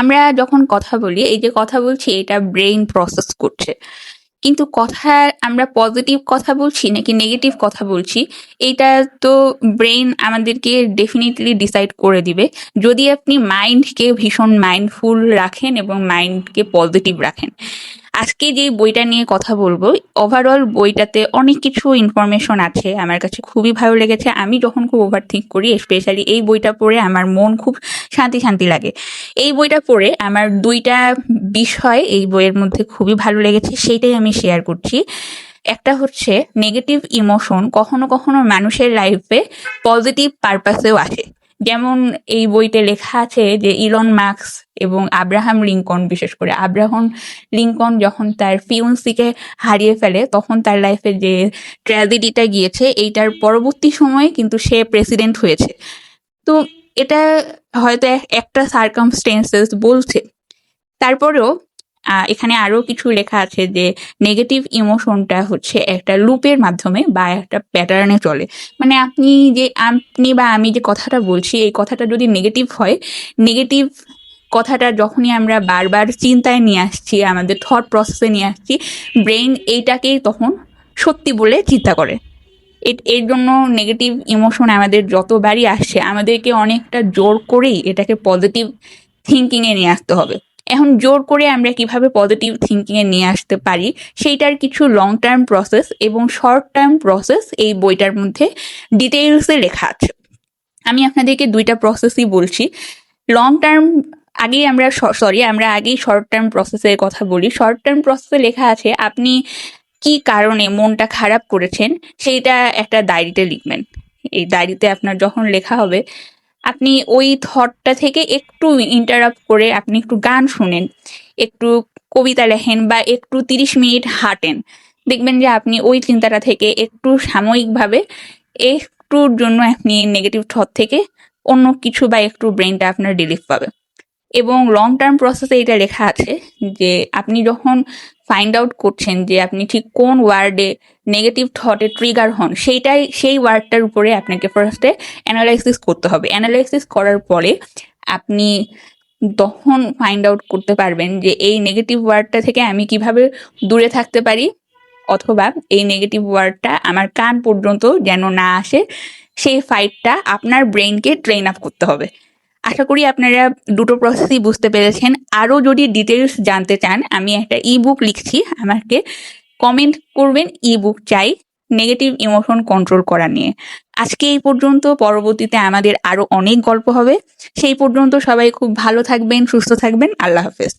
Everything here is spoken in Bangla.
আমরা যখন কথা বলি, এই যে কথা বলছি এটা ব্রেইন প্রসেস করছে। কিন্তু কথা আমরা পজিটিভ কথা বলছি নাকি নেগেটিভ কথা বলছি, এইটা তো ব্রেইন আমাদেরকে ডেফিনেটলি ডিসাইড করে দিবে। যদি আপনি মাইন্ডকে ভীষণ মাইন্ডফুল রাখেন এবং মাইন্ডকে পজিটিভ রাখেন। আজকে যে বইটা নিয়ে কথা বলবো, ওভারঅল বইটাতে অনেক কিছু ইনফরমেশন আছে, আমার কাছে খুবই ভালো লেগেছে। আমি যখন খুব ওভারথিঙ্ক করি, স্পেশালি এই বইটা পড়ে আমার মন খুব শান্তি শান্তি লাগে। এই বইটা পড়ে আমার দুইটা বিষয় এই বইয়ের মধ্যে খুবই ভালো লেগেছে, সেইটাই আমি শেয়ার করছি। একটা হচ্ছে নেগেটিভ ইমোশন কখনো কখনো মানুষের লাইফে পজিটিভ পারপাসেও আসে। যেমন এই বইতে লেখা আছে যে ইলন মাস্ক এবং আব্রাহাম লিঙ্কন, বিশেষ করে আব্রাহাম লিঙ্কন যখন তার ফিউন্সিকে হারিয়ে ফেলে, তখন তার লাইফে যে ট্র্যাজেডিটা গিয়েছে, এইটার পরবর্তী সময়ে কিন্তু সে প্রেসিডেন্ট হয়েছে। তো এটা হয়তো একটা সার্কামস্টেন্সেস বলছে। তারপরেও এখানে আরো কিছু লেখা আছে যে নেগেটিভ ইমোশনটা হচ্ছে একটা লুপের মাধ্যমে বা একটা প্যাটার্নে চলে। মানে আপনি বা আমি যে কথাটা বলছি, এই কথাটা যদি নেগেটিভ হয়, নেগেটিভ কথাটা যখনই আমরা বারবার চিন্তায় নিয়ে আসছি, আমাদের থট প্রসেসে নিয়ে আসছি, ব্রেইন এইটাকেই তখন সত্যি বলে চিন্তা করে। এর জন্য নেগেটিভ ইমোশন আমাদের যতবারই আসছে, আমাদেরকে অনেকটা জোর করেই এটাকে পজিটিভ থিঙ্কিংয়ে নিয়ে আসতে হবে। এখন জোর করে আমরা কিভাবে পজিটিভ থিঙ্কিংয়ে নিয়ে আসতে পারি, সেইটার কিছু লং টার্ম প্রসেস এবং শর্ট টার্ম প্রসেস এই বইটার মধ্যে ডিটেইলসে লেখা আছে। আমি আপনাদেরকে দুইটা প্রসেসই বলছি। লং টার্ম আমরা আগেই শর্ট টার্ম প্রসেসের কথা বলি। শর্ট টার্ম প্রসেসে লেখা আছে আপনি কি কারণে মনটা খারাপ করেছেন সেইটা একটা ডায়েরিতে লিখবেন। এই ডায়েরিতে আপনার যখন লেখা হবে, আপনি ওই থটটা থেকে একটু ইন্টারাপ্ট করে আপনি একটু গান শুনেন, একটু কবিতা লেখেন বা একটু 30 মিনিট হাঁটেন। দেখবেন যে আপনি ওই চিন্তাটা থেকে একটু সাময়িকভাবে একটুর জন্য আপনি নেগেটিভ থট থেকে অন্য কিছু বা একটু ব্রেনটা আপনার রিলিফ পাবে। এবং লং টার্ম প্রসেসে এটা লেখা আছে যে আপনি যখন ফাইন্ড আউট করছেন যে আপনি ঠিক কোন ওয়ার্ডে নেগেটিভ থটে ট্রিগার হন, সেই ওয়ার্ডটার উপরে আপনাকে ফার্স্টে অ্যানালাইসিস করতে হবে। অ্যানালাইসিস করার পরে আপনি তখন ফাইন্ড আউট করতে পারবেন যে এই নেগেটিভ ওয়ার্ডটা থেকে আমি কিভাবে দূরে থাকতে পারি, অথবা এই নেগেটিভ ওয়ার্ডটা আমার কান পর্যন্ত যেন না আসে, সেই ফাইটটা আপনার ব্রেইনকে ট্রেন আপ করতে হবে। আশা করি আপনারা দুটো প্রসেসই বুঝতে পেরেছেন। আরও যদি ডিটেলস জানতে চান, আমি একটা ইবুক লিখছি, আমাকে কমেন্ট করবেন ইবুক চাই নেগেটিভ ইমোশন কন্ট্রোল করা নিয়ে। আজকে এই পর্যন্ত, পরবর্তীতে আমাদের আরো অনেক গল্প হবে। সেই পর্যন্ত সবাই খুব ভালো থাকবেন, সুস্থ থাকবেন। আল্লাহ হাফেজ।